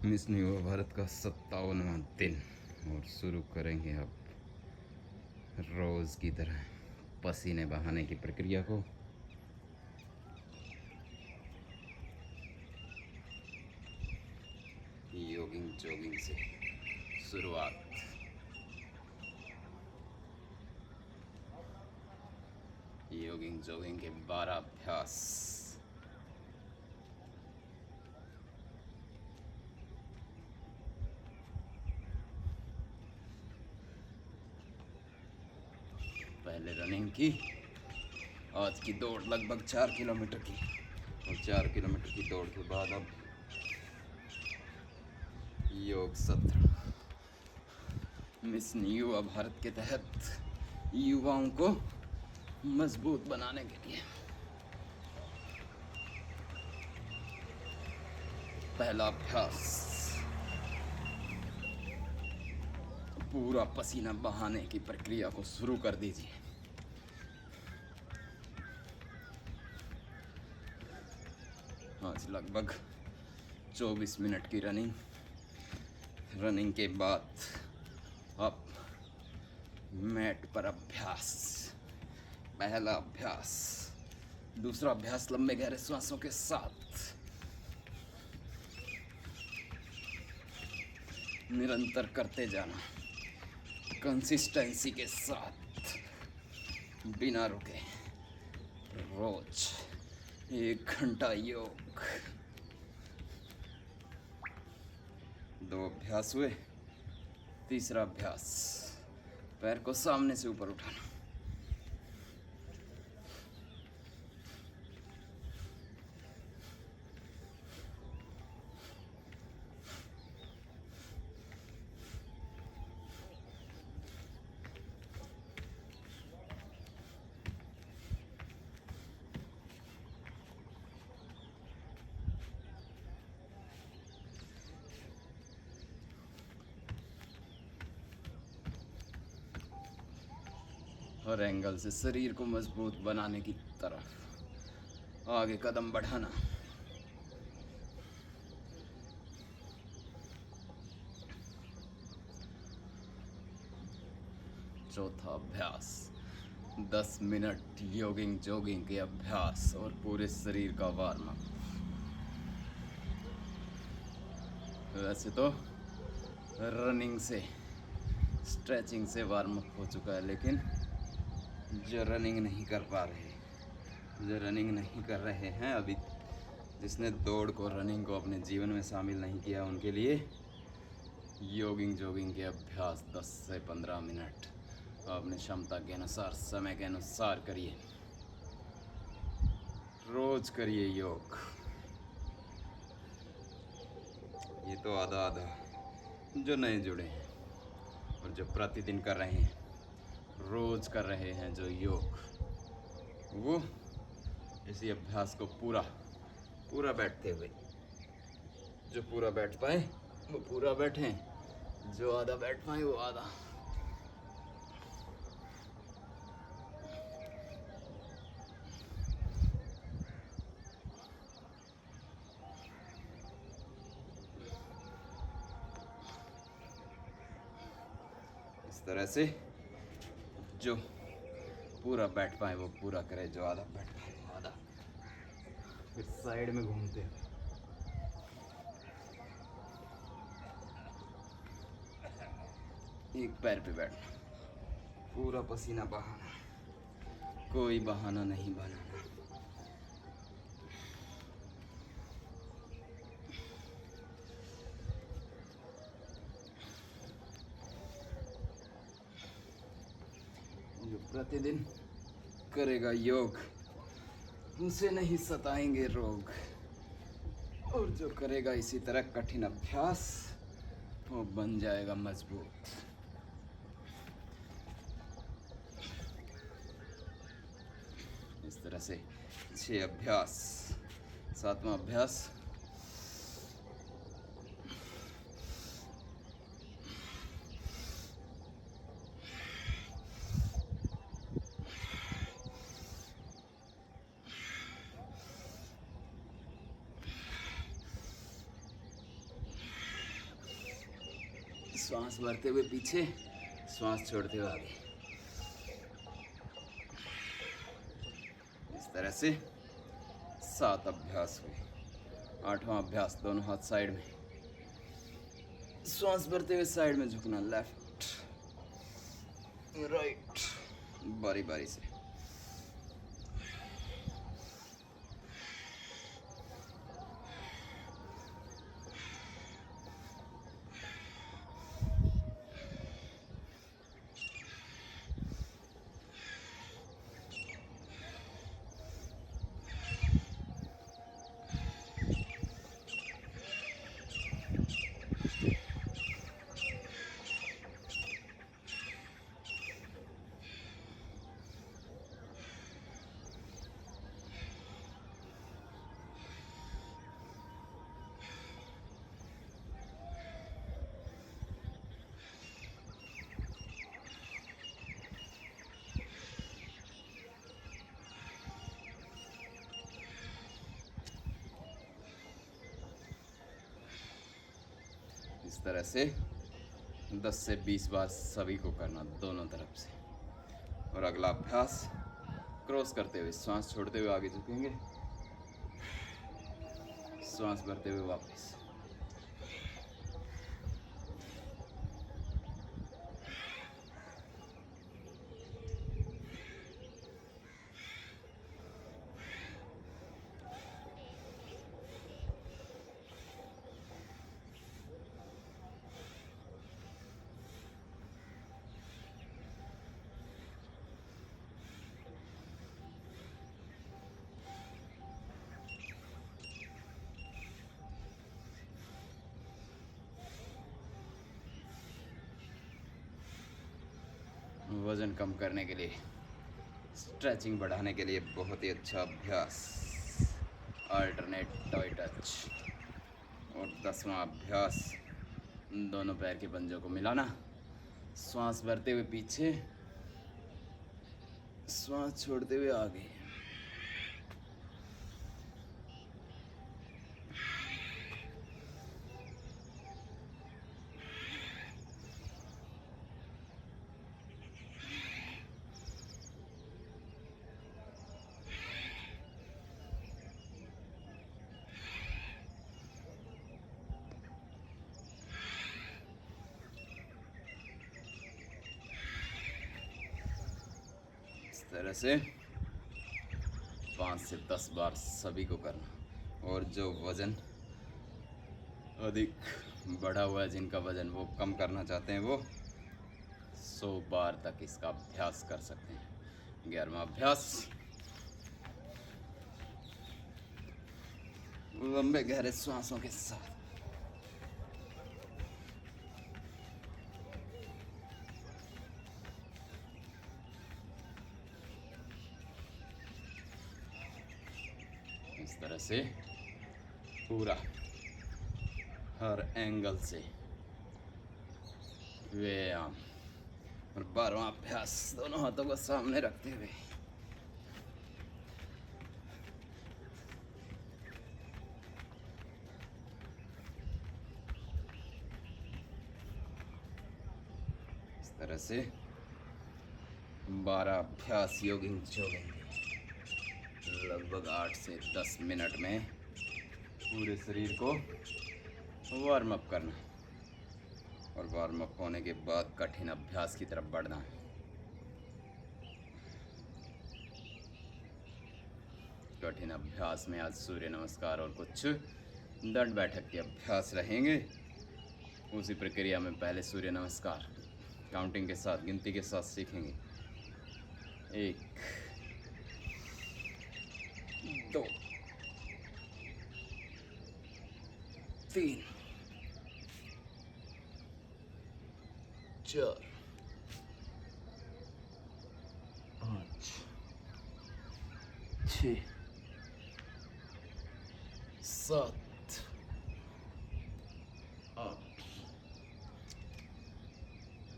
Miss new Bharat का 57वां दिन और शुरू करेंगे अब रोज़ की तरह पसीने बहाने की प्रक्रिया को। योगिंग जॉगिंग से शुरुआत। योगिंग जॉगिंग के 12 अभ्यास। पहले रनिंग की। आज की दौड़ लगभग 4 किलोमीटर की और 4 किलोमीटर की दौड़ के बाद अब योग सत्र मिशन युवा भारत के तहत युवाओं को मजबूत बनाने के लिए। पहला अभ्यास, पूरा पसीना बहाने की प्रक्रिया को शुरू कर दीजिए। आज लगभग 24 मिनट की रनिंग के बाद अब मैट पर अभ्यास। पहला अभ्यास। दूसरा अभ्यास लंबे गहरे सांसों के साथ निरंतर करते जाना, कंसिस्टेंसी के साथ, बिना रुके, रोज 1 घंटा योग। 2 अभ्यास हुए। तीसरा अभ्यास, पैर को सामने से ऊपर उठाना। हर एंगल से शरीर को मजबूत बनाने की तरफ आगे कदम बढ़ाना। चौथा अभ्यास, 10 मिनट योगिंग जॉगिंग के अभ्यास और पूरे शरीर का वार्म अप। वैसे तो रनिंग से, स्ट्रेचिंग से वार्म अप हो चुका है, लेकिन जो रनिंग नहीं कर पा रहे, जो रनिंग नहीं कर रहे हैं अभी, जिसने दौड़ को, रनिंग को अपने जीवन में शामिल नहीं किया, उनके लिए योगिंग जॉगिंग के अभ्यास 10 से 15 मिनट अपनी क्षमता के अनुसार, समय के अनुसार करिए। रोज करिए योग। ये तो आधा आधा जो नए जुड़े हैं और जो प्रतिदिन कर रहे हैं, रोज कर रहे हैं जो योग, वो इसी अभ्यास को पूरा बैठते हुए, जो पूरा बैठ पाए वो पूरा बैठें, जो आधा बैठ पाए वो आधा। इस तरह से जो पूरा बैठ पाए वो पूरा करे, जो आधा बैठ पाए वो आधा। फिर साइड में घूमते हैं। एक पैर पे बैठना, पूरा पसीना बहाना, कोई बहाना नहीं बनाना। जो प्रतिदिन करेगा योग, उसे नहीं सताएंगे रोग, और जो करेगा इसी तरह कठिन अभ्यास, वो बन जाएगा मजबूत। इस तरह से 6 अभ्यास। 7वां अभ्यास, श्वास भरते हुए पीछे, श्वास छोड़ते हुए आगे। इस तरह से 7 अभ्यास हुए। 8वां अभ्यास, दोनों हाथ साइड में, श्वास भरते हुए साइड में झुकना, लेफ्ट राइट, बारी बारी से। इस तरह से 10 से 20 बार सभी को करना, दोनों तरफ से। और अगला अभ्यास, क्रॉस करते हुए श्वास छोड़ते हुए आगे झुकेंगे, श्वास भरते हुए वापस। वजन कम करने के लिए, स्ट्रेचिंग बढ़ाने के लिए बहुत ही अच्छा अभ्यास, अल्टरनेट टॉय टच। और 10वां अभ्यास, दोनों पैर के पंजों को मिलाना, श्वास भरते हुए पीछे, श्वास छोड़ते हुए आगे। इस तरह से 5 से 10 बार सभी को करना। और जो वज़न अधिक बढ़ा हुआ है, जिनका वज़न वो कम करना चाहते हैं, वो 100 बार तक इसका अभ्यास कर सकते हैं। 11वां अभ्यास, लंबे गहरे श्वासों के साथ। इस तरह से पूरा हर एंगल से व्यायाम। और 12वां अभ्यास, दोनों हाथों को सामने रखते हुए इस तरह से 12 अभ्यास योगिंग चलेंगे। लगभग 8 से 10 मिनट में पूरे शरीर को वार्म अप करना। और वार्म अप होने के बाद कठिन अभ्यास की तरफ बढ़ना है। कठिन अभ्यास में आज सूर्य नमस्कार और कुछ दंड बैठक के अभ्यास रहेंगे। उसी प्रक्रिया में पहले सूर्य नमस्कार काउंटिंग के साथ, गिनती के साथ सीखेंगे। 1 2 3 4 5 6 7 8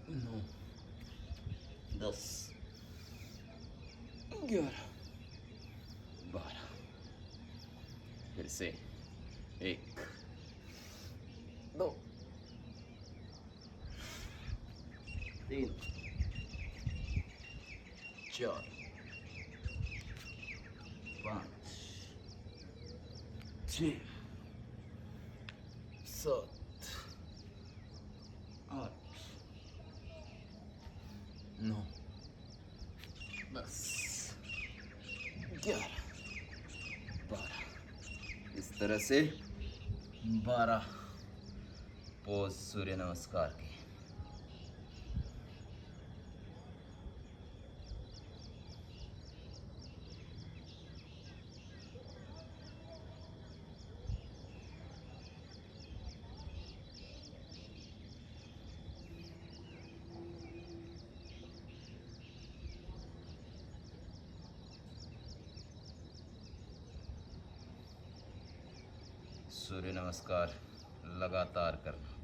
9 10 11 12। फिर से 1 2 3 4 5 6 7 8 9 10 11 12। इस तरह से 12 पोज सूर्य नमस्कार के। सूर्य नमस्कार लगातार करना।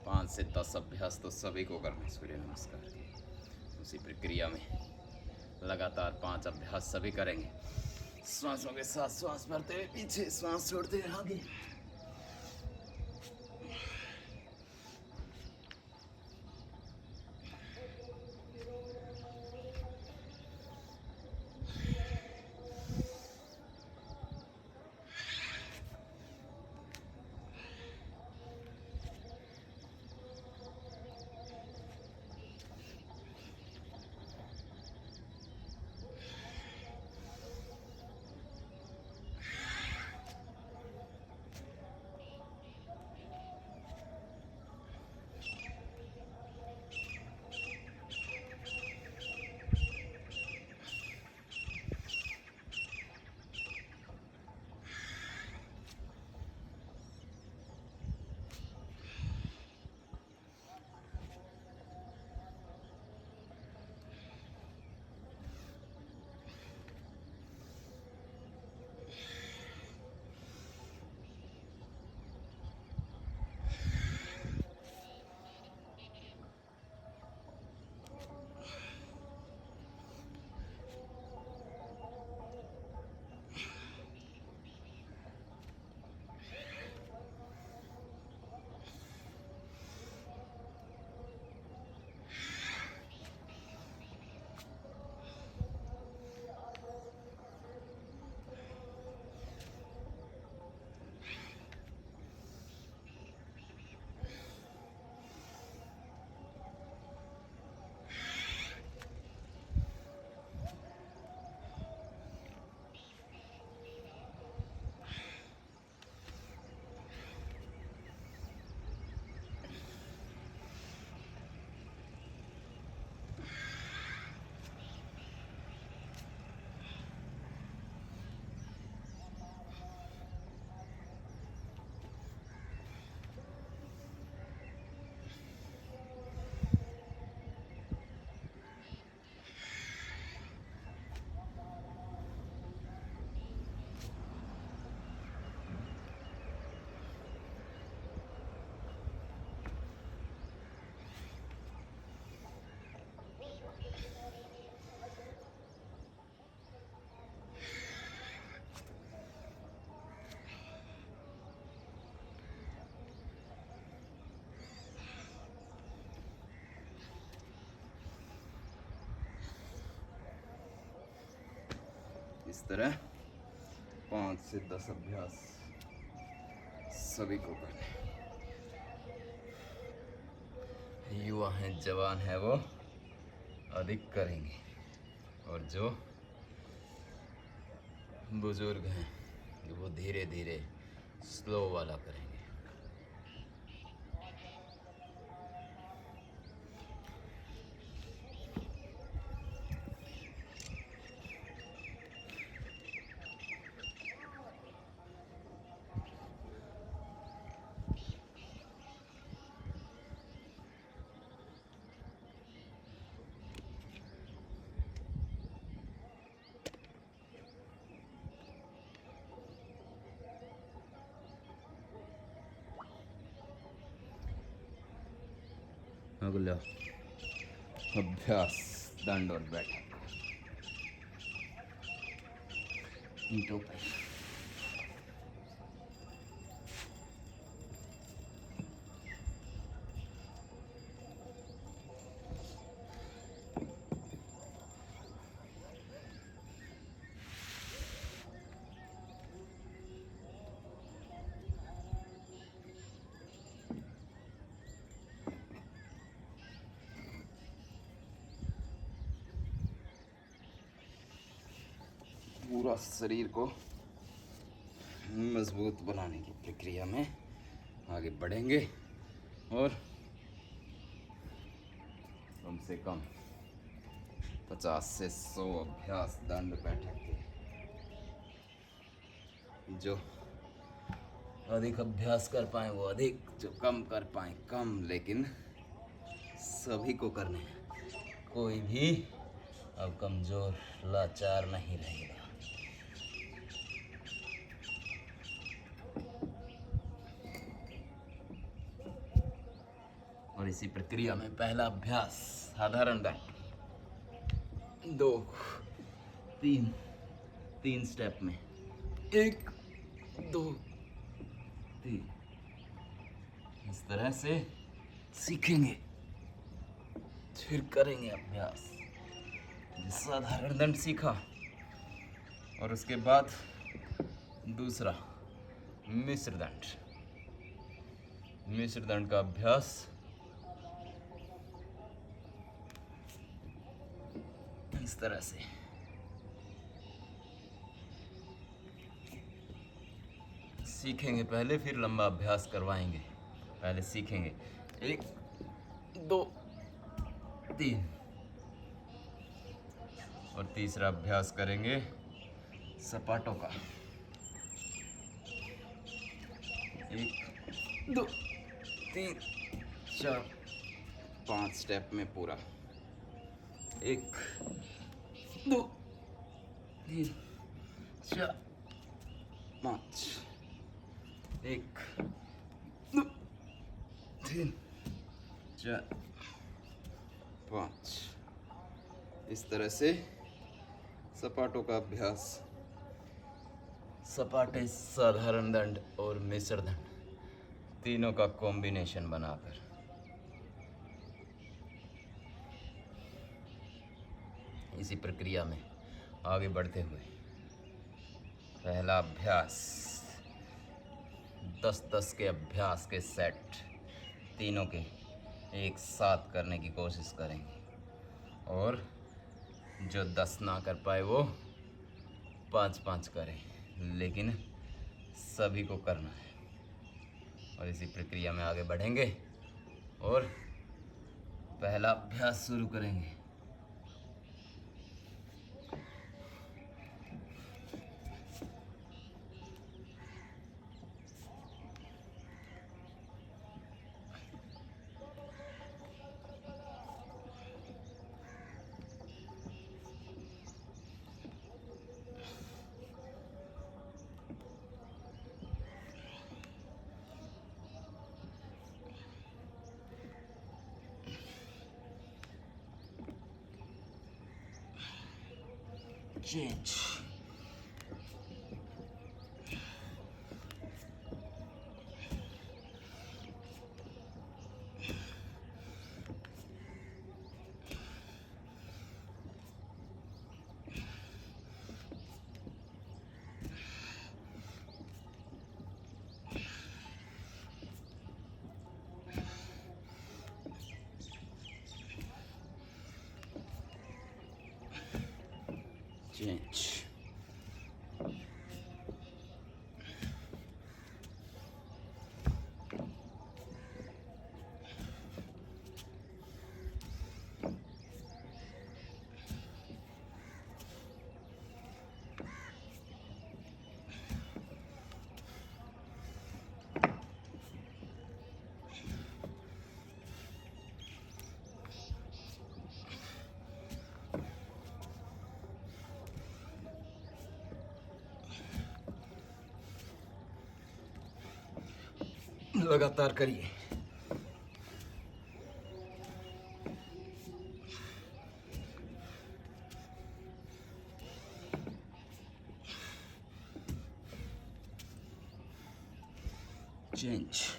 पाँच से 10 अभ्यास तो सभी को करना है सूर्य नमस्कार के। उसी प्रक्रिया में लगातार 5 अभ्यास सभी करेंगे। श्वासों के साथ श्वास भरते हुए पीछे, श्वास छोड़ते हुए आगे। इस तरह 5 से 10 अभ्यास सभी को करने। युवा हैं, जवान है, वो अधिक करेंगे, और जो बुजुर्ग हैं वो धीरे धीरे स्लो वाला करेंगे। अगला अभ्यास दंड और बैठक ईंटों पर। पूरा शरीर को मजबूत बनाने की प्रक्रिया में आगे बढ़ेंगे और कम से कम 50 से 100 अभ्यास दंड बैठक के, जो अधिक अभ्यास कर पाए वो अधिक, जो कम कर पाए कम, लेकिन सभी को करने हैं। कोई भी अब कमजोर लाचार नहीं रहेगा। और इसी प्रक्रिया में पहला अभ्यास साधारण दंड, 2 3 स्टेप में, 1 2 3, इस तरह से सीखेंगे, फिर करेंगे अभ्यास। साधारण दंड सीखा और उसके बाद दूसरा मिश्र दंड। मिश्र दंड का अभ्यास इस तरह से, सीखेंगे पहले, फिर लंबा अभ्यास करवाएंगे। पहले सीखेंगे 1 2 3, और तीसरा अभ्यास करेंगे सपाटों का। 1 2 3 4 5 स्टेप में पूरा। 1 2 3 4 5, 1 2 3 4 5, इस तरह से सपाटों का अभ्यास। सपाटे, साधारण दंड और मिश्र दंड, तीनों का कॉम्बिनेशन बनाकर इसी प्रक्रिया में आगे बढ़ते हुए पहला अभ्यास 10-10 के अभ्यास के सेट, तीनों के एक साथ करने की कोशिश करेंगे। और जो 10 ना कर पाए वो 5-5 करें, लेकिन सभी को करना है। और इसी प्रक्रिया में आगे बढ़ेंगे और पहला अभ्यास शुरू करेंगे। Change. Change. लगातार करिए। Change.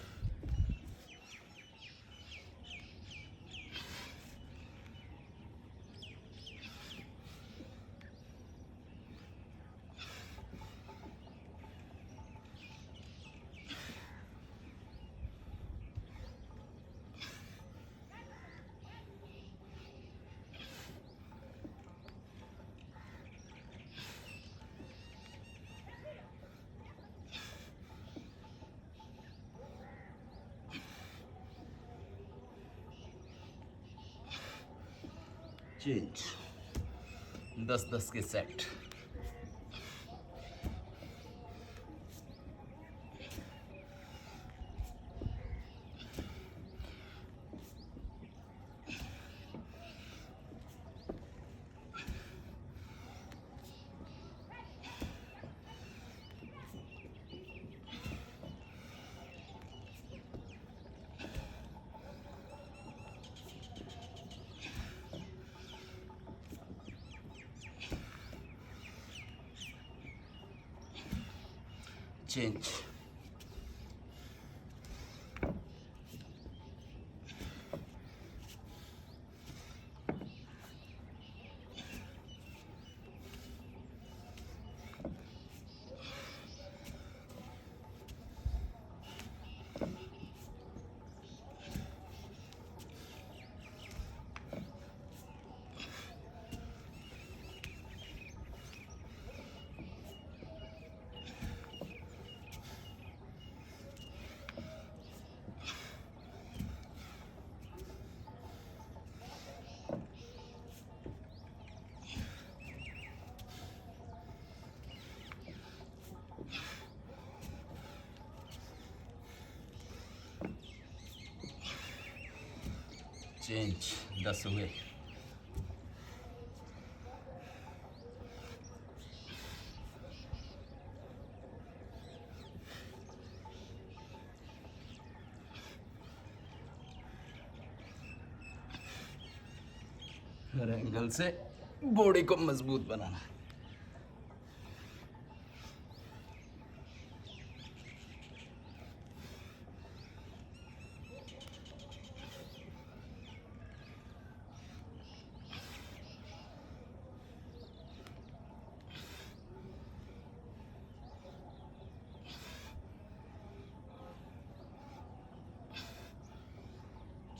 चेंज. 10-10 के सेट. Change. चेंज. 10 हुए. हर एंगल से बॉडी को मजबूत बनाना.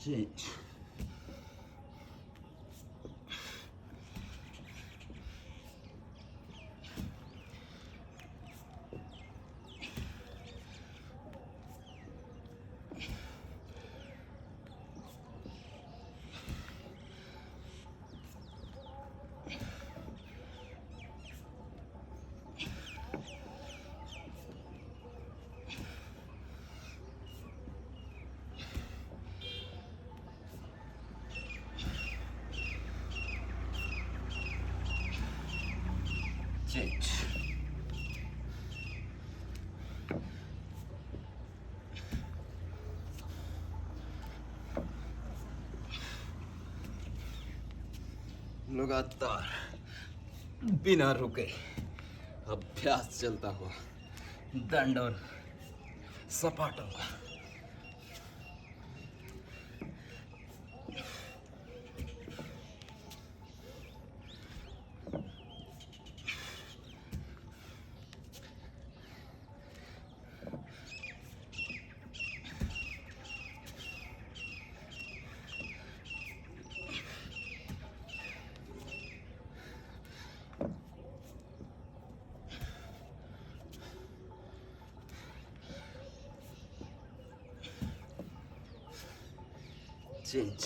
Change. Change. लगातार बिना रुके अभ्यास चलता हुआ दंड और सपाटों का. Change.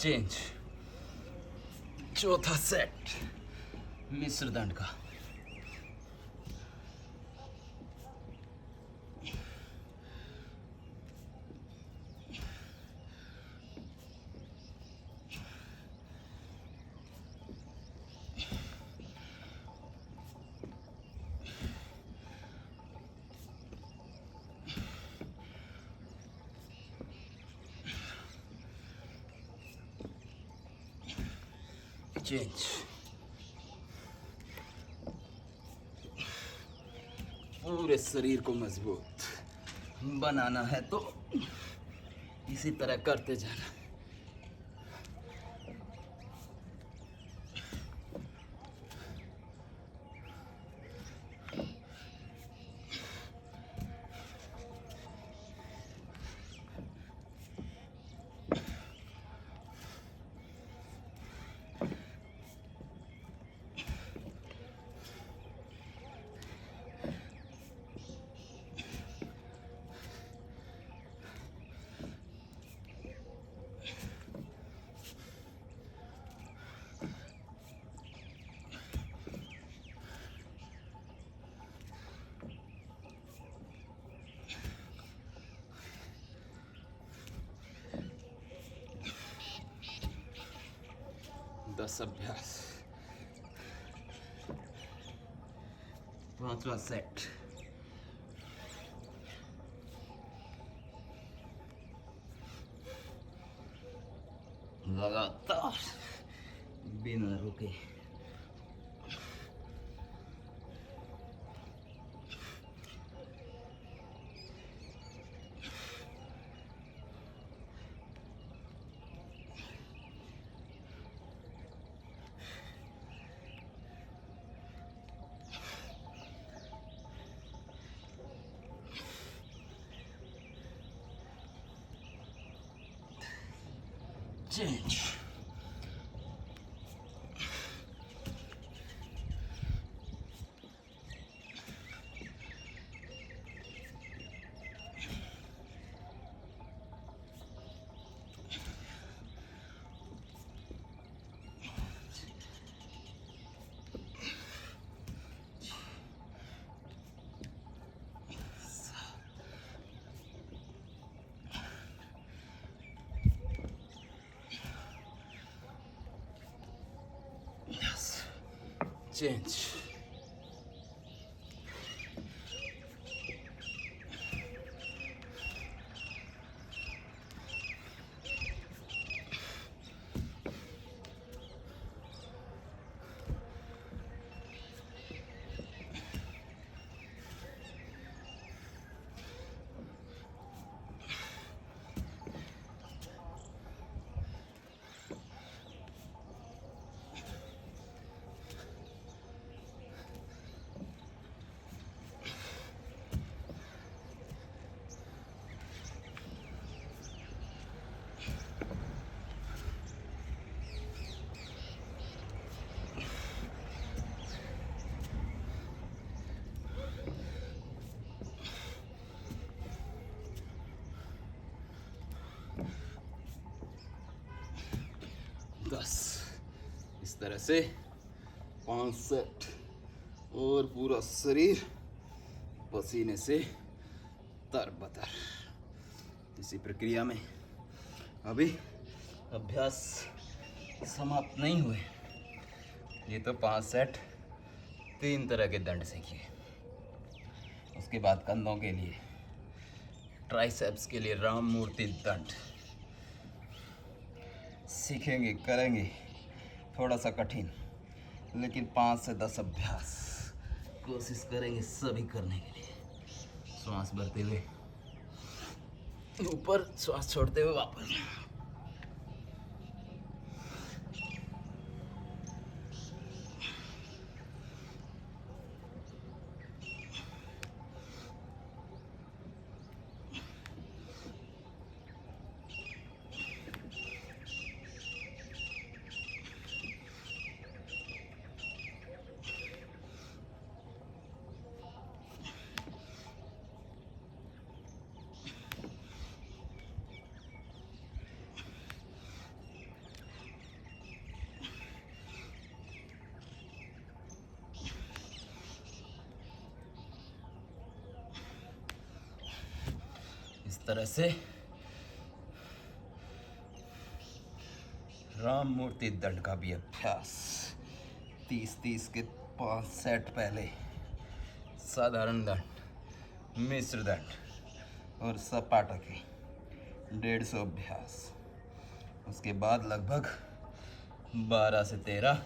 चेंज. चौथा सेट. मिश्र दंड का। चेंज। पूरे शरीर को मजबूत बनाना है तो इसी तरह करते जाना। दस अभ्यास। 5वां सेट। लगातार बिना रुके। चेंज। चेंज। इस तरह से 5 सेट और पूरा शरीर पसीने से तरबतर। इसी प्रक्रिया में अभी अभ्यास समाप्त नहीं हुए। ये तो 5 सेट 3 तरह के दंड सीखे। उसके बाद कंधों के लिए, ट्राइसेप्स के लिए राम मूर्ति दंड सीखेंगे, करेंगे। थोड़ा सा कठिन, लेकिन 5 से 10 अभ्यास कोशिश करेंगे सभी करने के लिए। श्वास भरते हुए ऊपर, श्वास छोड़ते हुए वापस। तरह से राम मूर्ति दंड का भी अभ्यास। 30-30 के 5 सेट पहले, साधारण दंड, मिश्र दंड और सपाटा के 150 अभ्यास। उसके बाद लगभग 12 से 13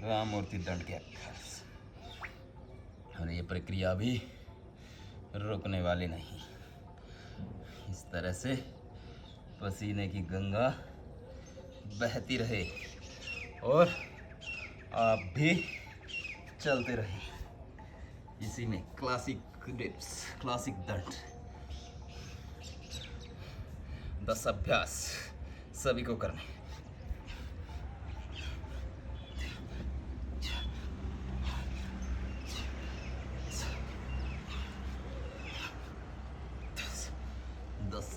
राम मूर्ति दंड के अभ्यास। और ये प्रक्रिया भी रुकने वाली नहीं। इस तरह से पसीने की गंगा बहती रहे और आप भी चलते रहे। इसी में क्लासिक डिप्स, क्लासिक दंड, 10 अभ्यास सभी को करने।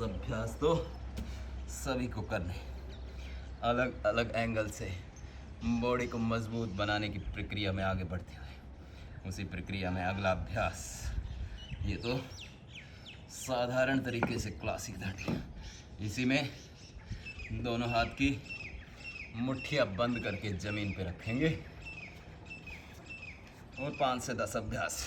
अभ्यास तो सभी को करने, अलग अलग एंगल से बॉडी को मजबूत बनाने की प्रक्रिया में आगे बढ़ते हुए। उसी प्रक्रिया में अगला अभ्यास, ये तो साधारण तरीके से क्लासिक दंड। इसी में दोनों हाथ की मुट्ठियाँ बंद करके जमीन पे रखेंगे और 5 से 10 अभ्यास।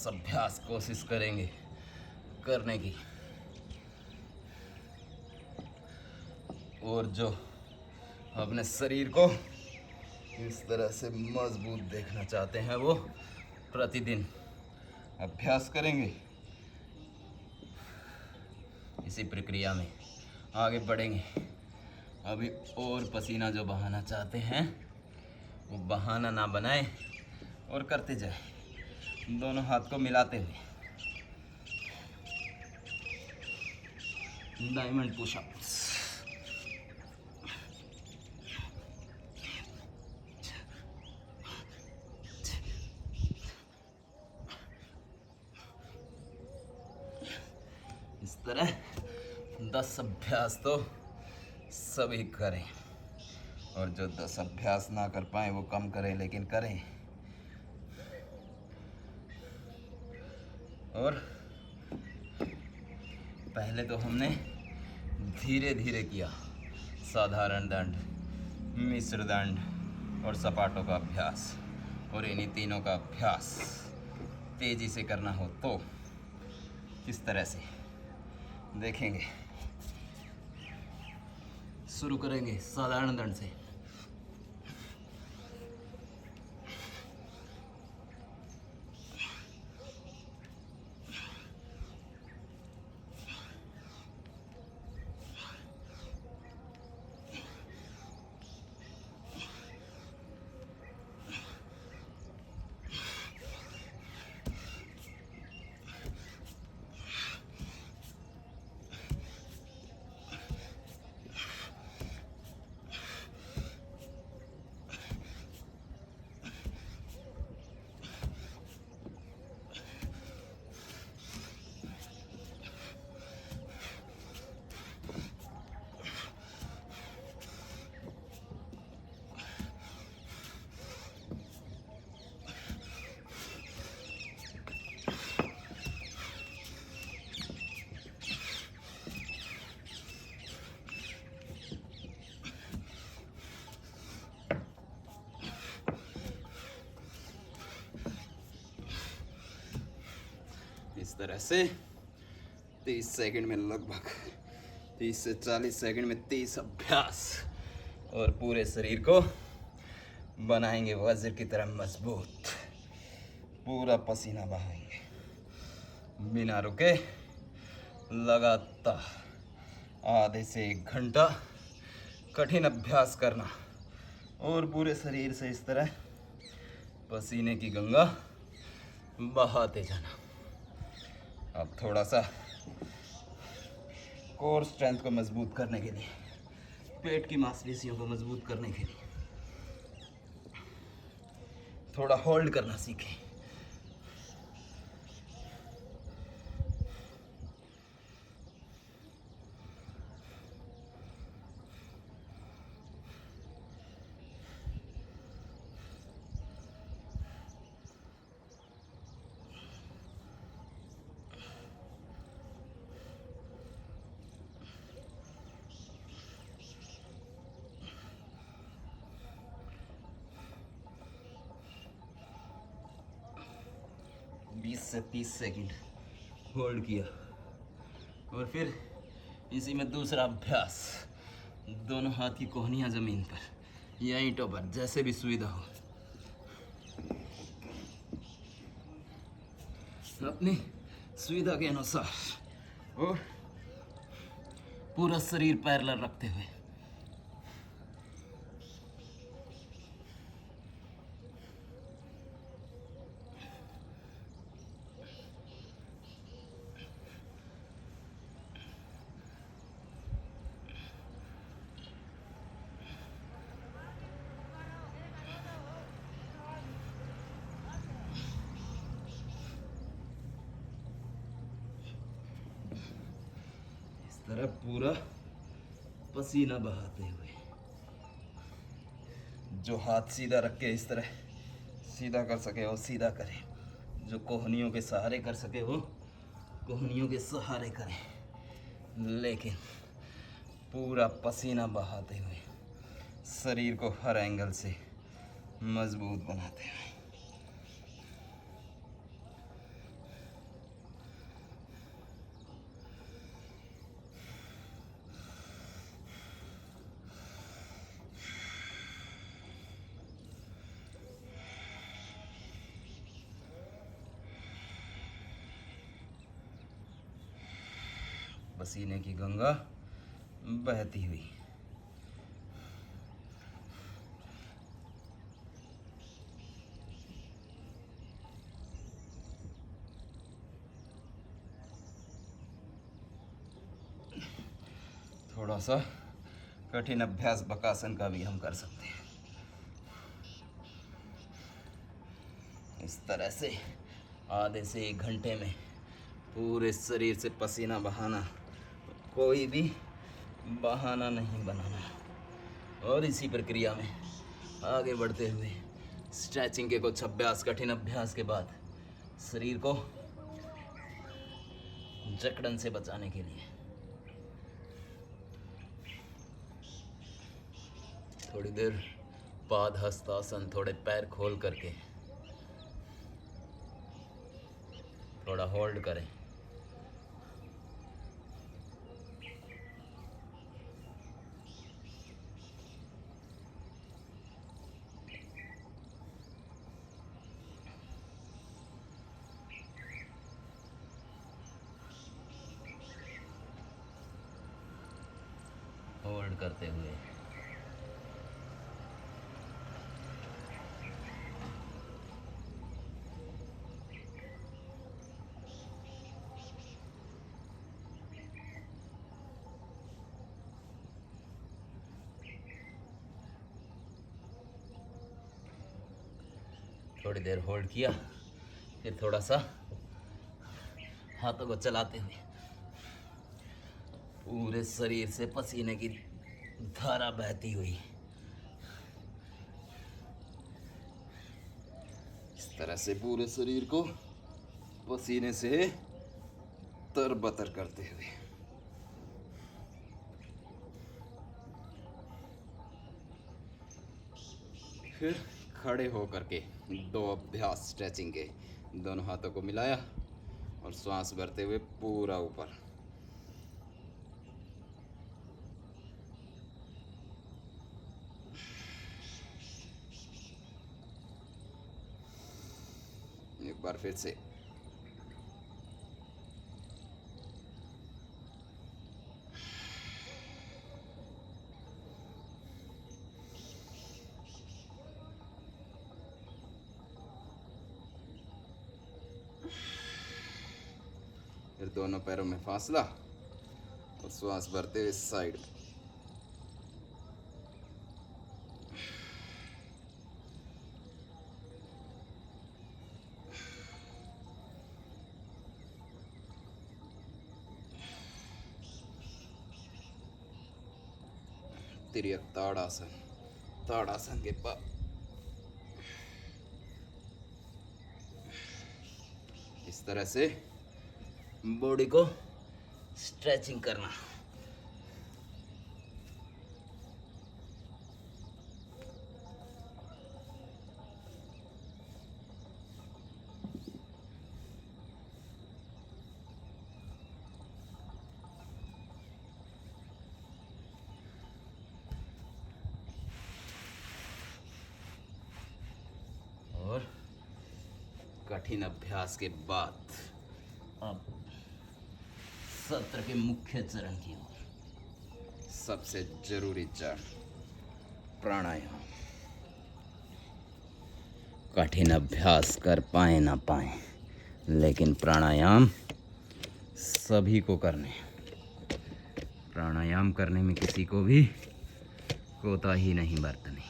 अभ्यास कोशिश करेंगे करने की। और जो अपने शरीर को इस तरह से मजबूत देखना चाहते हैं, वो प्रतिदिन अभ्यास करेंगे। इसी प्रक्रिया में आगे बढ़ेंगे। अभी और पसीना जो बहाना चाहते हैं वो बहाना ना बनाए और करते जाए, दोनों हाथ को मिलाते हुए। Diamond pushups. इस तरह 10 अभ्यास तो सभी करें, और जो 10 अभ्यास ना कर पाए वो कम करें, लेकिन करें। और पहले तो हमने धीरे धीरे किया, साधारण दंड, मिश्र दंड और सपाटों का अभ्यास। और इन्हीं तीनों का अभ्यास तेजी से करना हो तो किस तरह से देखेंगे। शुरू करेंगे साधारण दंड से। इस तरह से 30 सेकंड में, लगभग 30 से 40 सेकंड में 30 अभ्यास, और पूरे शरीर को बनाएंगे वज्र की तरह मजबूत। पूरा पसीना बहाएंगे बिना रुके, लगातार आधे से 1 घंटा कठिन अभ्यास करना, और पूरे शरीर से इस तरह पसीने की गंगा बहाते जाना। अब थोड़ा सा कोर स्ट्रेंथ को मजबूत करने के लिए, पेट की मांसपेशियों को मजबूत करने के लिए थोड़ा होल्ड करना सीखें। 20 से 30 सेकंड होल्ड किया और फिर इसी में दूसरा अभ्यास, दोनों हाथ की कोहनियाँ ज़मीन पर या ईंटों पर, जैसे भी सुविधा हो। अपनी सुविधा के अनुसार और पूरा शरीर पैरेलल रखते हुए। तरह पूरा पसीना बहाते हुए, जो हाथ सीधा रख के इस तरह सीधा कर सके वो सीधा करें, जो कोहनियों के सहारे कर सके वो कोहनियों के सहारे करें, लेकिन पूरा पसीना बहाते हुए शरीर को हर एंगल से मजबूत बनाते हुए। पसीने की गंगा बहती हुई। थोड़ा सा कठिन अभ्यास बकासन का भी हम कर सकते हैं। इस तरह से आधे से 1 घंटे में पूरे शरीर से पसीना बहाना, कोई भी बहाना नहीं बनाना। और इसी प्रक्रिया में आगे बढ़ते हुए स्ट्रेचिंग के कुछ अभ्यास, कठिन अभ्यास के बाद शरीर को जकड़न से बचाने के लिए थोड़ी देर पाद हस्तासन, थोड़े पैर खोल करके थोड़ा होल्ड करें। होल्ड करते हुए थोड़ी देर होल्ड किया, फिर थोड़ा सा हाथों को चलाते हुए पूरे शरीर से पसीने की धारा बहती हुई इस तरह से पूरे शरीर को पसीने से तरबतर करते हुए। फिर खड़े होकर के 2 अभ्यास स्ट्रेचिंग के, दोनों हाथों को मिलाया और श्वास भरते हुए पूरा ऊपर। एक बार फिर से फिर दोनों पैरों में फासला और श्वास भरते हुए साइड। तिर्यक ताड़ासन, ताड़ासन के बाद इस तरह से बॉडी को स्ट्रेचिंग करना। कठिन अभ्यास के बाद अब सत्र के मुख्य चरण की ओर। सबसे जरूरी चरण प्राणायाम। कठिन अभ्यास कर पाए ना पाए, लेकिन प्राणायाम सभी को करने। प्राणायाम करने में किसी को भी कोताही नहीं बरतनी।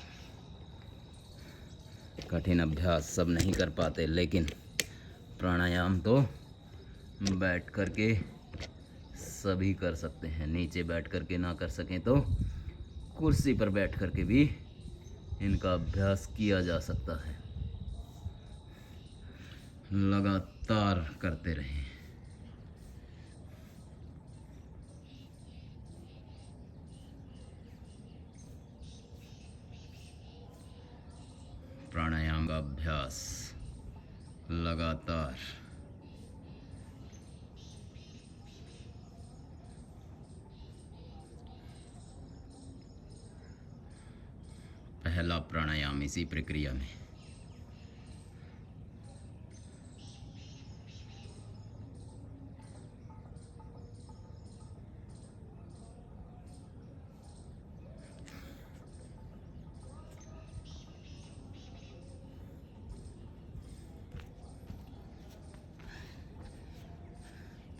कठिन अभ्यास सब नहीं कर पाते, लेकिन प्राणायाम तो बैठ कर के सभी कर सकते हैं। नीचे बैठ कर के ना कर सकें तो कुर्सी पर बैठ कर के भी इनका अभ्यास किया जा सकता है। लगातार करते रहें। प्राणायाम का अभ्यास लगातार। पहला प्राणायाम इसी प्रक्रिया में।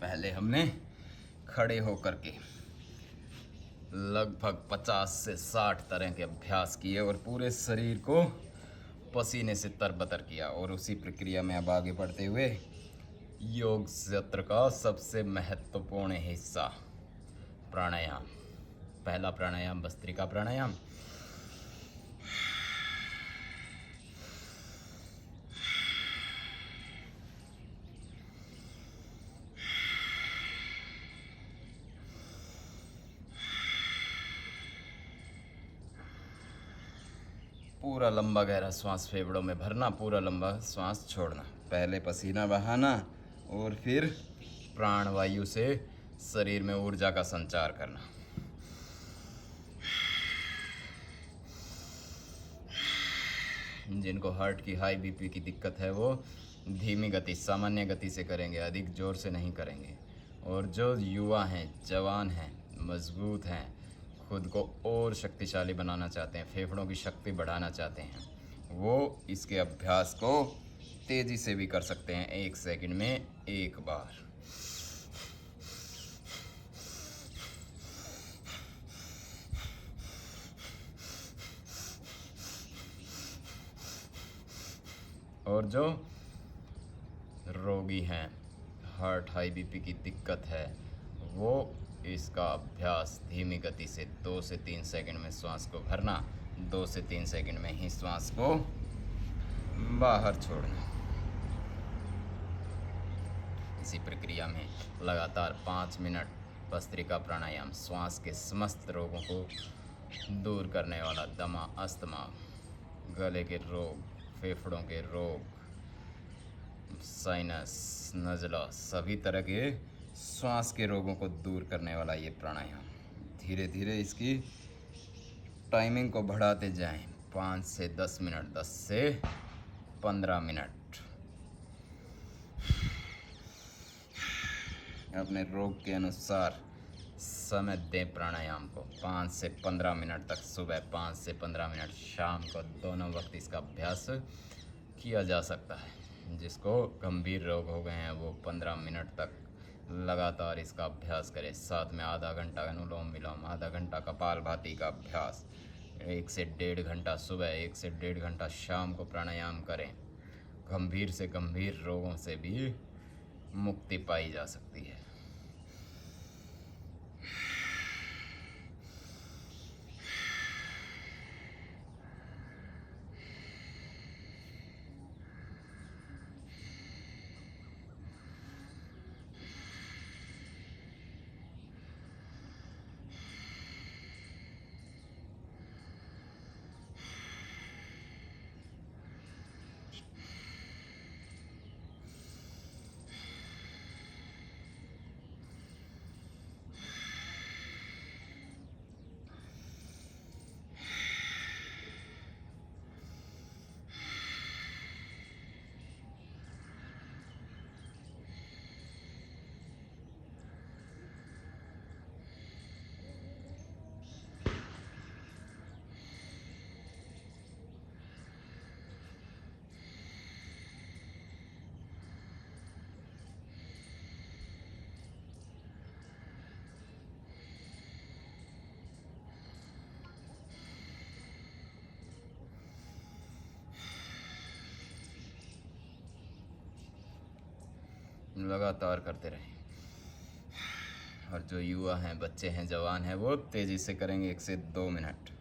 पहले हमने खड़े होकर के लगभग 50 से 60 तरह के अभ्यास किए और पूरे शरीर को पसीने से तरबतर किया। और उसी प्रक्रिया में अब आगे बढ़ते हुए योग सत्र का सबसे महत्वपूर्ण हिस्सा प्राणायाम। पहला प्राणायाम भस्त्रिका प्राणायाम। पूरा लंबा गहरा श्वास फेफड़ों में भरना, पूरा लंबा श्वास छोड़ना। पहले पसीना बहाना और फिर प्राणवायु से शरीर में ऊर्जा का संचार करना। जिनको हार्ट की हाई बीपी की दिक्कत है वो धीमी गति, सामान्य गति से करेंगे, अधिक जोर से नहीं करेंगे। और जो युवा हैं, जवान हैं, मजबूत हैं, खुद को और शक्तिशाली बनाना चाहते हैं, फेफड़ों की शक्ति बढ़ाना चाहते हैं, वो इसके अभ्यास को तेज़ी से भी कर सकते हैं। 1 सेकंड में 1 बार। और जो रोगी हैं, हार्ट हाई बीपी की दिक्कत है, वो इसका अभ्यास धीमी गति से 2 से 3 सेकंड में श्वास को भरना, 2 से 3 सेकंड में ही श्वास को बाहर छोड़ना। इसी प्रक्रिया में लगातार 5 मिनट भस्त्रिका प्राणायाम श्वास के समस्त रोगों को दूर करने वाला, दमा, अस्थमा, गले के रोग, फेफड़ों के रोग, साइनस, नज़ला, सभी तरह के श्वास के रोगों को दूर करने वाला ये प्राणायाम। धीरे धीरे इसकी टाइमिंग को बढ़ाते जाएं। 5 से 10 मिनट, 10 से 15 मिनट। अपने रोग के अनुसार समय दें प्राणायाम को। 5 से 15 मिनट तक सुबह, 5 से 15 मिनट शाम को, दोनों वक्त इसका अभ्यास किया जा सकता है। जिसको गंभीर रोग हो गए हैं वो 15 मिनट तक लगातार इसका अभ्यास करें। साथ में आधा घंटा अनुलोम विलोम, आधा घंटा कपालभाति का अभ्यास, 1 से 1.5 घंटा सुबह, 1 से 1.5 घंटा शाम को प्राणायाम करें। गंभीर से गंभीर रोगों से भी मुक्ति पाई जा सकती है। लगातार करते रहें। और जो युवा हैं, बच्चे हैं, जवान हैं, वो तेज़ी से करेंगे 1 से 2 मिनट।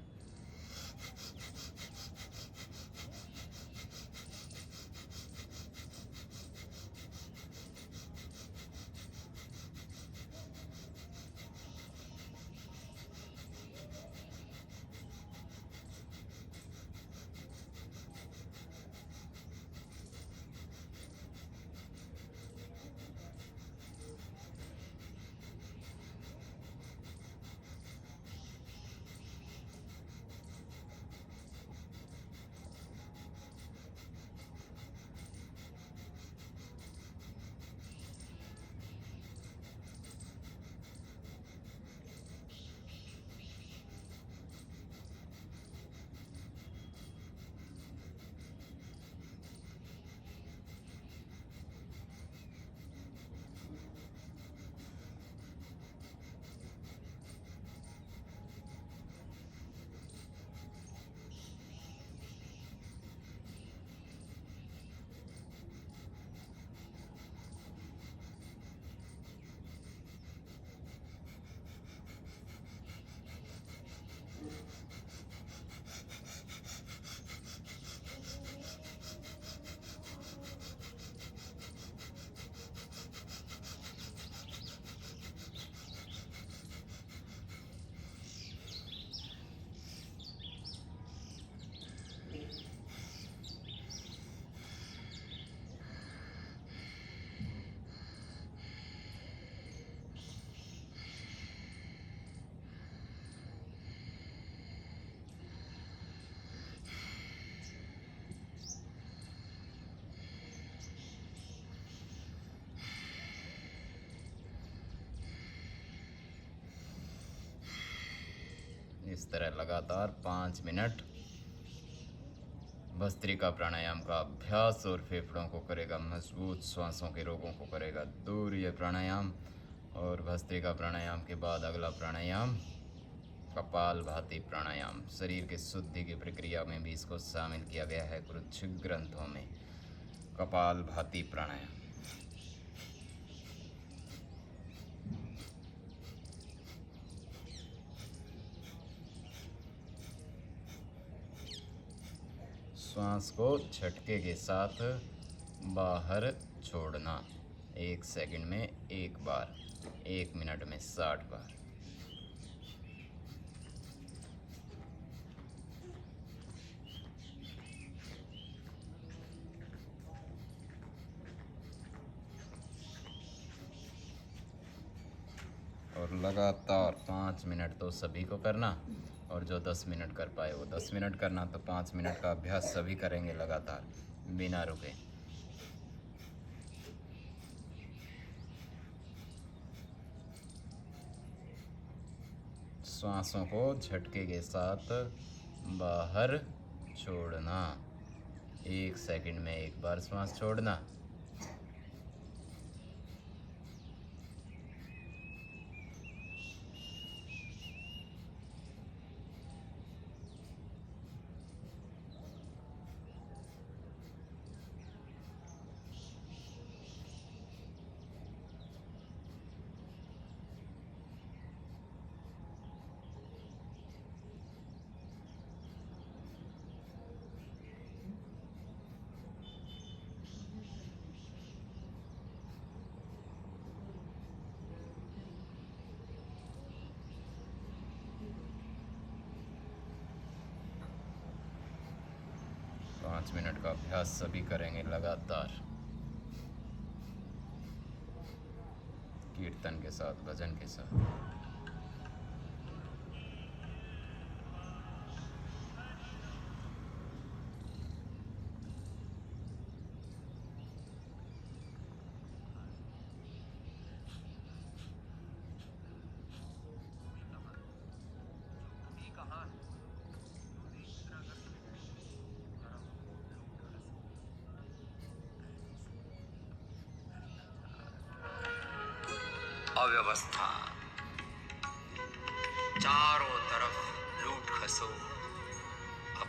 इस तरह लगातार 5 मिनट भस्त्रिका प्राणायाम का अभ्यास और फेफड़ों को करेगा मजबूत, श्वासों के रोगों को करेगा दूर ये प्राणायाम। और भस्त्रिका प्राणायाम के बाद अगला प्राणायाम कपालभाति प्राणायाम। शरीर की शुद्धि की प्रक्रिया में भी इसको शामिल किया गया है कुछ ग्रंथों में। कपालभाति प्राणायाम। श्वास को झटके के साथ बाहर छोड़ना। 1 सेकंड में 1 बार, 1 मिनट में 60 बार। और लगातार 5 मिनट तो सभी को करना, और जो 10 मिनट कर पाए वो 10 मिनट करना। तो 5 मिनट का अभ्यास सभी करेंगे लगातार बिना रुके। श्वासों को झटके के साथ बाहर छोड़ना। 1 सेकंड में 1 बार श्वास छोड़ना। पाँच मिनट का अभ्यास सभी करेंगे लगातार, कीर्तन के साथ, भजन के साथ। अव्यवस्था, चारों तरफ लूट खसो, अब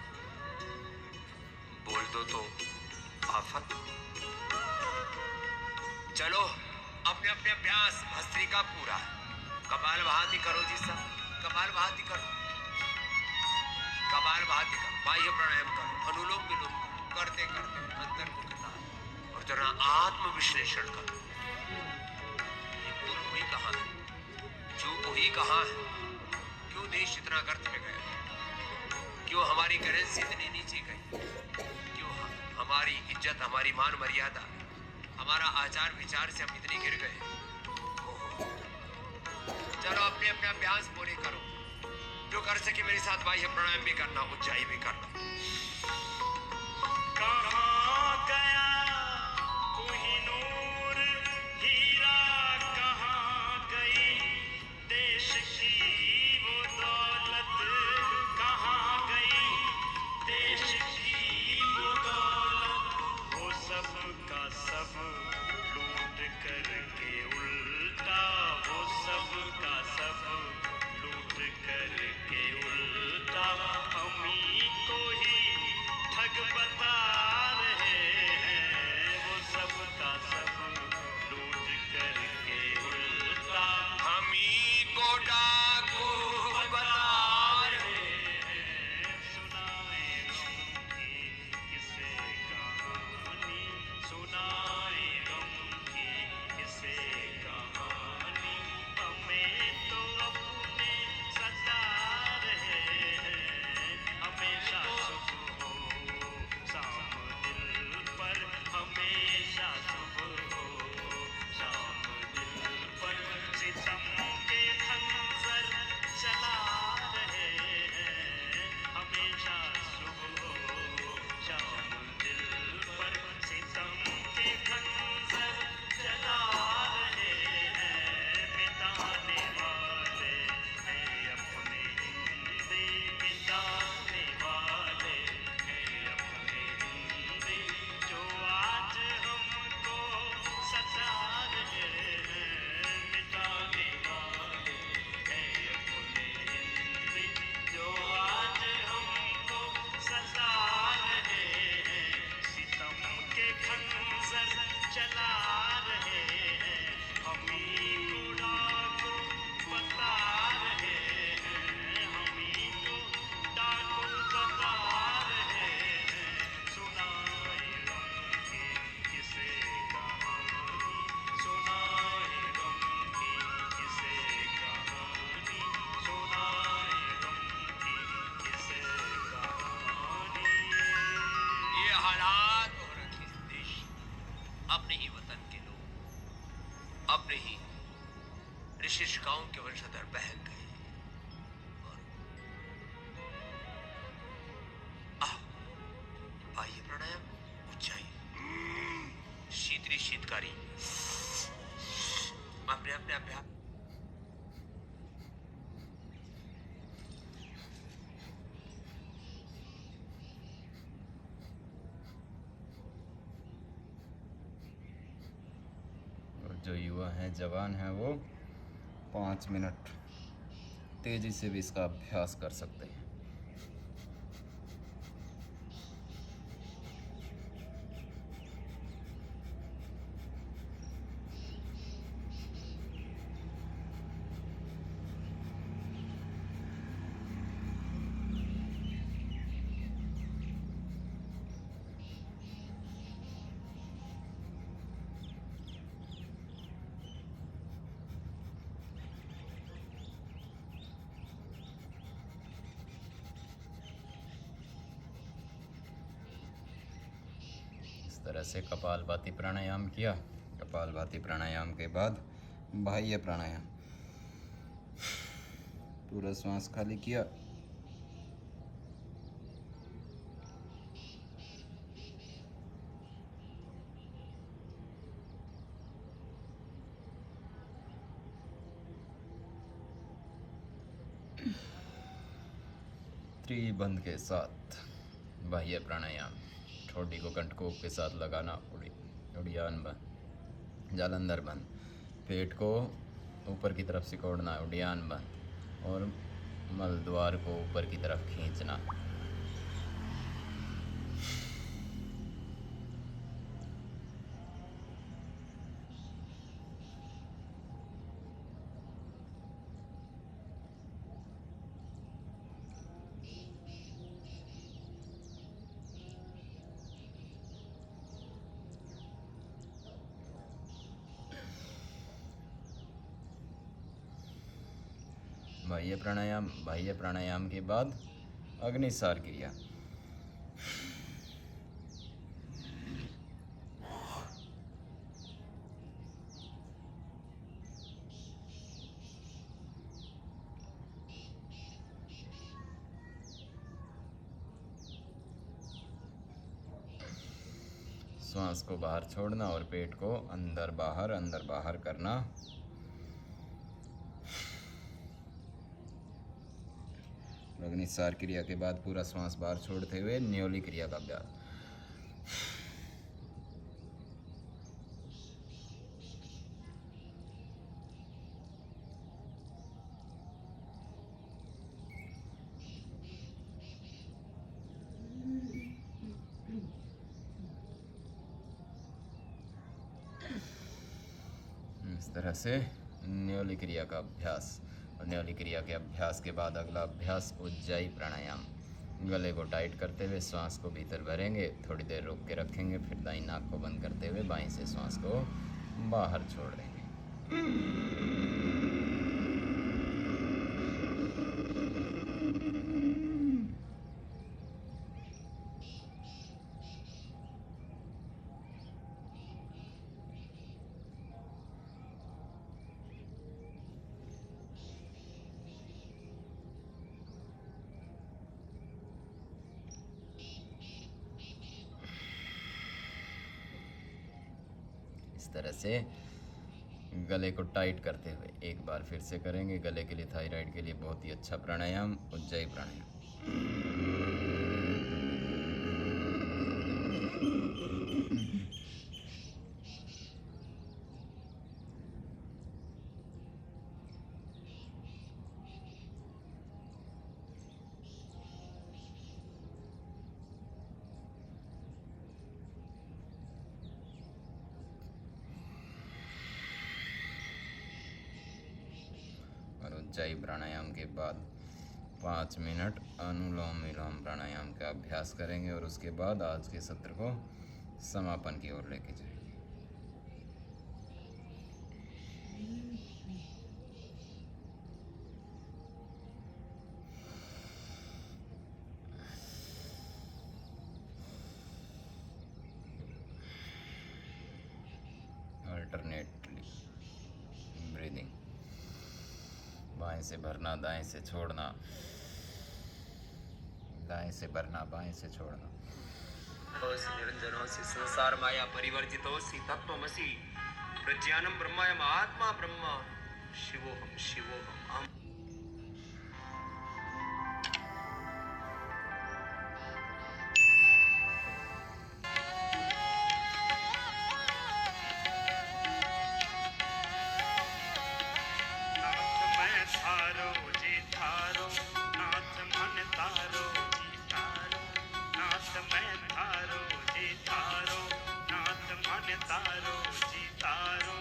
बोल दो तो आफत। चलो अपने अपने अभ्यास भस्त्रिका पूरा। कपाल भाती करो जी सब, कपाल भाती करो, कपाल भाती करो, बाह्य प्राणायाम करो, अनुलोम विलोम करो, करते करते अंतर्मुखता और जरा आत्म विश्लेषण करो। ये पूर्व हुई कहाँ है, चूक हुई कहाँ है, क्यों देश इतना गर्त में गया, क्यों हमारी करेंसी इतनी नीचे गई, क्यों हमारी इज्जत, हमारी मान मर्यादा, हमारा आचार विचार से हम इतने गिर गए। ओहो, चलो अपने अपने अभ्यास पूरे करो, जो कर सके मेरे साथ बाह्य प्राणायाम भी करना, उज्जाई भी करना। कहाँ गया कोहिनूर हीरा, कहाँ गई देश की वो दौलत, कहाँ गई देश की वो दौलत, वो सब का सब लूट करके उल्टा, वो सब का सब लूट करके उल्टा, हमी को ही ठग बता रहे हैं, वो सब का सब लूट करके उल्टा, हमी को डाकू बता रहे हैं। सुनाए गम की किसे कहानी, सुनाए गम की किसे कहानी, हमें तो अपने सता रहे हैं, हमेशा शुभ हो शाम दिल पर, हमेशा शुभ हो शाम दिल पर, सितम के खंजर चला रहे हैं, हमेशा शुभ हो शाम दिल पर, सितम के खंजर चला रहे हैं, मिटाने वाले हैं अपने हिंदे, मिटाने वाले हैं अपने हिंदे, जो आज हमको सता रहे हैं, मिटाने वाले हैं अपने हिंदे, जो आज हमको सता रहे हैं, सितम के खंजर चला रहे हैं, हमी को डाकू बता रहे हैं, हमी को डाकू बता रहे हैं, सुनाए गम की किसे कहानी, सुनाए गम की किसे कहानी, सुनाए गम की किसे कहानी। ये हालात हो रखे इस देश, अपने ही वतन के लोग, अपने ही ऋषिकाओं के वंशधर बहक गए और बाह्य प्राणायाम, उज्जाई, शीतली शीतकारी, अपने अपने अभ्यास। और जो युवा हैं, जवान हैं, वो 5 मिनट तेज़ी से भी इसका अभ्यास कर सकते हैं। इस तरह से कपालभाति प्राणायाम किया। कपालभाति प्राणायाम के बाद बाह्य प्राणायाम, पूरा श्वास खाली किया, त्रिबंध के साथ बाह्य प्राणायाम। ठोडी को कंठकोप के साथ लगाना, उड़ियान बंद, जालंधर बंद, पेट को ऊपर की तरफ सिकोड़ना, उड़ियान बंद, और मल द्वार को ऊपर की तरफ खींचना। बाह्य प्राणायाम के बाद अग्निसार क्रिया। श्वास को बाहर छोड़ना और पेट को अंदर बाहर करना। अग्निसार क्रिया के बाद पूरा श्वास बाहर छोड़ते हुए न्योली क्रिया का अभ्यास। इस तरह से न्योली क्रिया का अभ्यास। और न्योली क्रिया के अभ्यास के बाद अगला अभ्यास उज्जाई प्राणायाम। गले को टाइट करते हुए श्वास को भीतर भरेंगे, थोड़ी देर रोक के रखेंगे, फिर दाईं नाक को बंद करते हुए बाईं से श्वास को बाहर छोड़ देंगे। इस तरह से गले को टाइट करते हुए एक बार फिर से करेंगे। गले के लिए, थायराइड के लिए बहुत ही अच्छा प्राणायाम उज्जाई प्राणायाम। और उज्जाई प्राणायाम के बाद 5 मिनट अनुलोम विलोम प्राणायाम का अभ्यास करेंगे और उसके बाद आज के सत्र को समापन की ओर लेके जाएंगे। Alternately breathing. बाएं से भरना, दाएं से छोड़ना, दाएं से भरना, बाएं से छोड़ना। निरंजनोऽसि संसार माया परिवर्जितोऽसि तत्त्वमसि प्रज्ञानं ब्रह्मयम् आत्मा ब्रह्म शिवोऽहम्। नाथ मैं थारो जी थारो, नाथ मन तारो जी तारो, नाथ मैं थारो जी थारो, नाथ मन तारो जी तारो,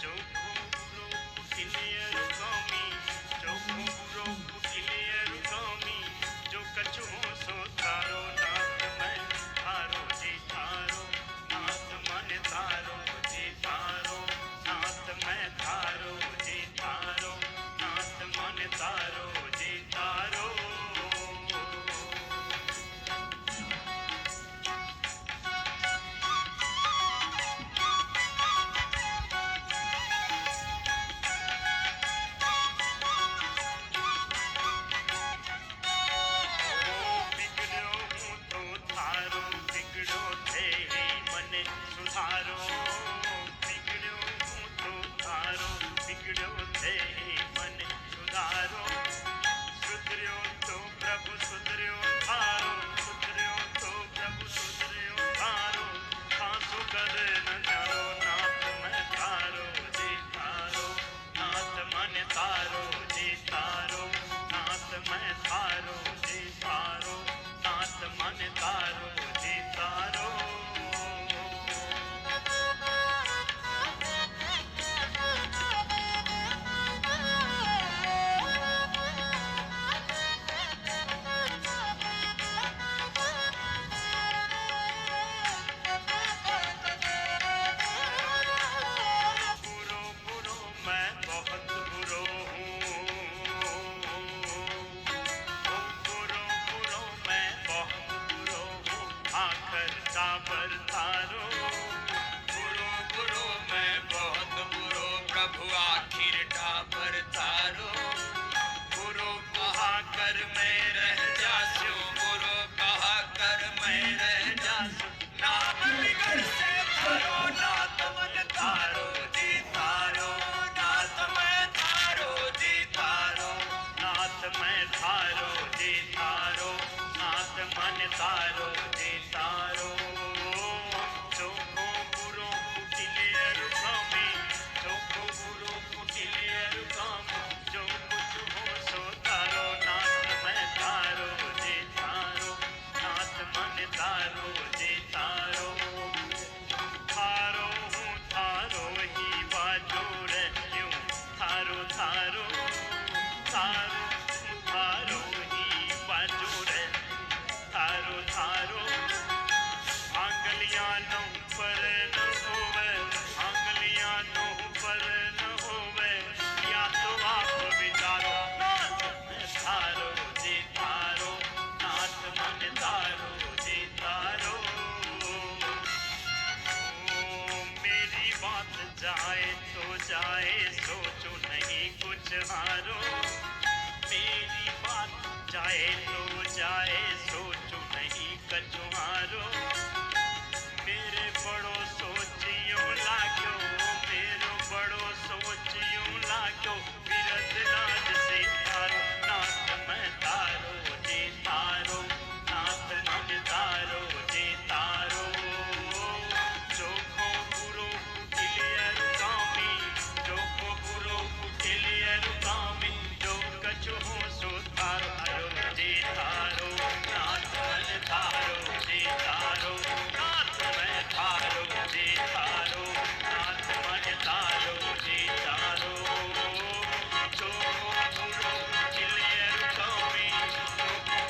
जो भूलो किन्यर गम तो जाए सोचो नहीं कुछ हारो मेरी बात जाए तो जाए सोचो नहीं कछु हारो मेरे बड़ो सोचियो लाग्यो मेरो बड़ो सोचियो लाग्यो विरद राज से तारो नाथ मैं तारो जे तारो नाथ मन तारो जे तारो चोखो बुरो कुटिलियर कामी चोखो बुरो कुटिलियर कामी जो कछु हो सो तारो हरो जे तारो नाथ मन तारो जे तारो नाथ मैं तारो जे तारो नाथ मन तारो जे तारो चोखो बुरो कुटिलियर कामी चोखो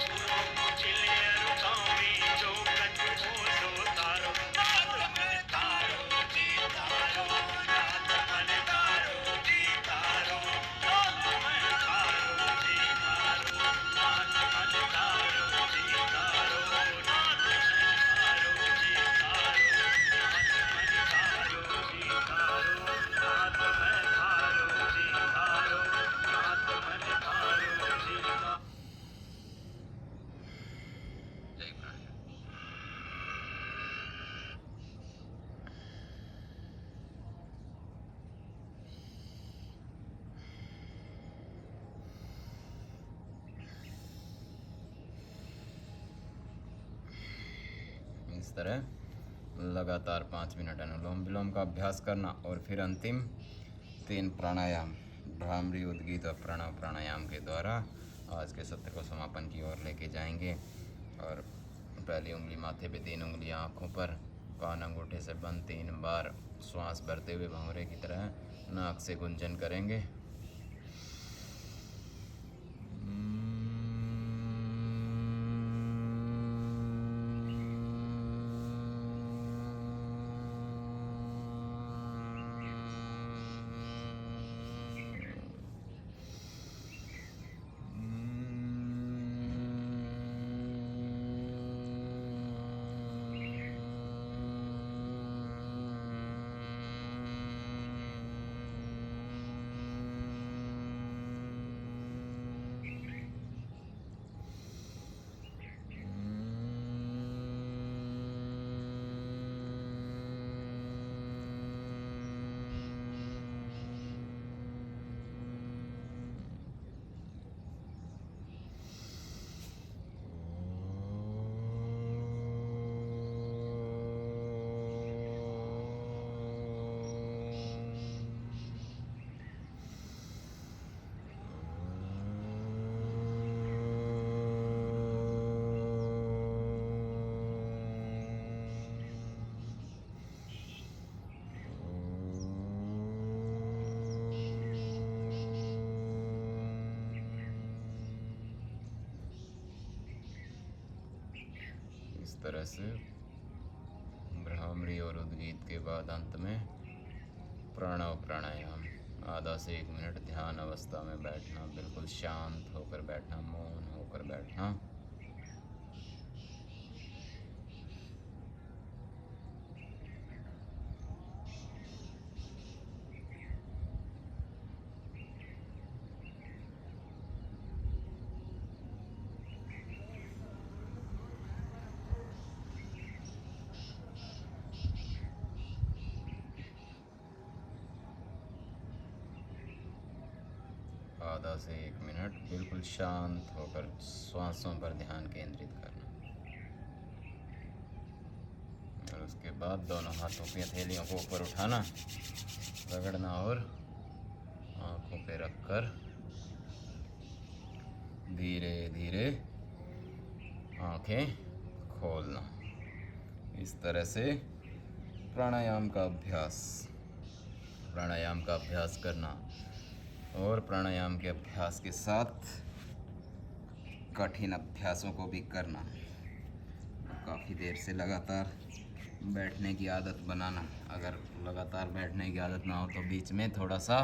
बुरो कुटिलियर कामी जो कछु हो सो तारो नाथ मन तारो जे तारो नाथ मन तारो जे तारो नाथ मन तारो जे तारो नाथ मन तारो जे तारो नाथ मन तारो जे तारो नाथ मन तारो जे तारो नाथ मैं तारो जे तारो नाथ मन तारो जे तारो जय प्राणायाम। इस तरह लगातार 5 मिनट अनुलोम विलोम का अभ्यास करना और फिर अंतिम 3 प्राणायाम भ्रामरी उद्गीत और प्रणव प्राणायाम के द्वारा आज के सत्र को समापन की ओर लेके जाएंगे। और पहली उंगली माथे पे, 3 उंगलियां आँखों पर, कान अंगूठे से बंद 3 बार श्वास भरते हुए भंवरे की तरह नाक से गुंजन करेंगे। इस तरह से भ्रामरी और उद्गीत के बाद अंत में प्रणव प्राणायाम आधा से 1 मिनट ध्यान अवस्था में बैठना, बिल्कुल शांत होकर बैठना, मौन होकर बैठना। आधा से 1 मिनट बिल्कुल शांत होकर श्वासों पर ध्यान केंद्रित करना। और उसके बाद दोनों हाथों की हथेलियों को ऊपर उठाना, रगड़ना और आंखों पे रखकर धीरे धीरे आंखें खोलना। इस तरह से प्राणायाम का अभ्यास करना और प्राणायाम के अभ्यास के साथ कठिन अभ्यासों को भी करना। काफ़ी देर से लगातार बैठने की आदत बनाना। अगर लगातार बैठने की आदत ना हो तो बीच में थोड़ा सा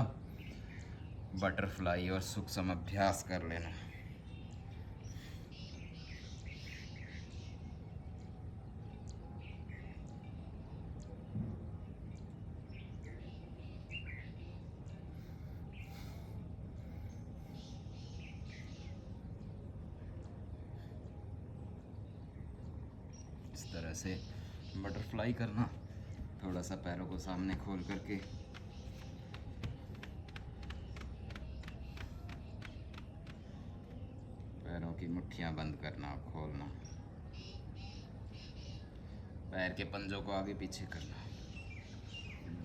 बटरफ्लाई और सूक्ष्म अभ्यास कर लेना। इस तरह से बटरफ्लाई करना, थोड़ा सा पैरों को सामने खोल करके। पैरों की मुट्ठियां बंद करना, खोलना, पैर के पंजों को आगे पीछे करना,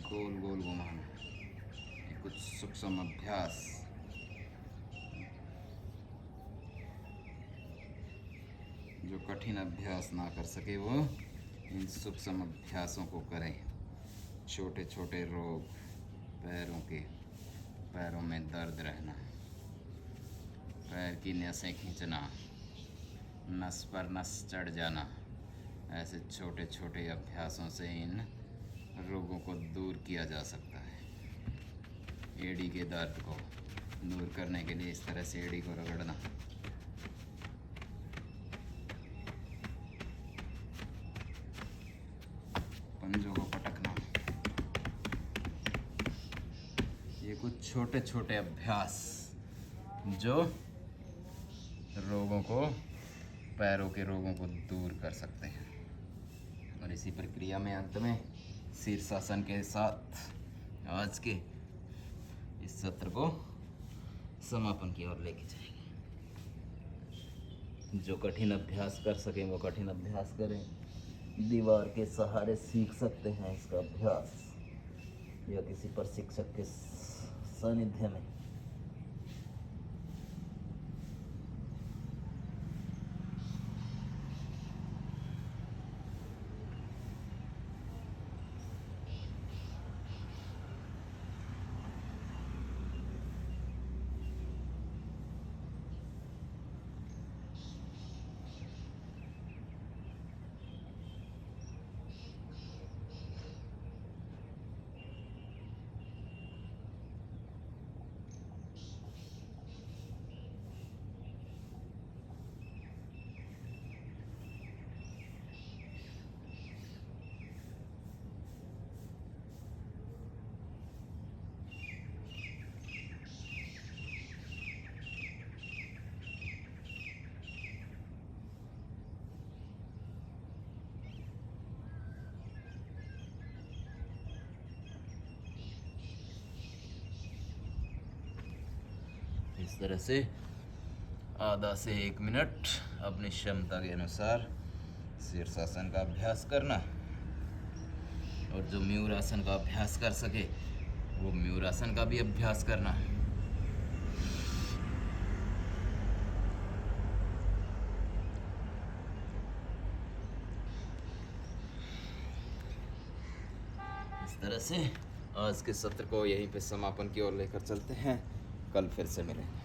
गोल गोल घुमाना। ये कुछ सूक्ष्म अभ्यास। जो कठिन अभ्यास ना कर सके वो इन सूक्ष्म अभ्यासों को करें। छोटे छोटे रोग, पैरों के, पैरों में दर्द रहना, पैर की नसें खींचना, नस पर नस चढ़ जाना, ऐसे छोटे छोटे अभ्यासों से इन रोगों को दूर किया जा सकता है। एड़ी के दर्द को दूर करने के लिए इस तरह से एड़ी को रगड़ना, पंजों को पटकना। ये कुछ छोटे छोटे अभ्यास जो रोगों को, पैरों के रोगों को दूर कर सकते हैं। और इसी प्रक्रिया में अंत में शीर्षासन के साथ आज के इस सत्र को समापन की ओर लेके जाएंगे। जो कठिन अभ्यास कर सकें वो कठिन अभ्यास करें। दीवार के सहारे सीख सकते हैं इसका अभ्यास, या किसी प्रशिक्षक के सानिध्य में। इस तरह से आधा से 1 मिनट अपनी क्षमता के अनुसार शीर्षासन का अभ्यास करना, और जो मयूरासन का अभ्यास कर सके वो मयूरासन का भी अभ्यास करना। इस तरह से आज के सत्र को यहीं पे समापन की ओर लेकर चलते हैं। कल फिर से मिलेंगे।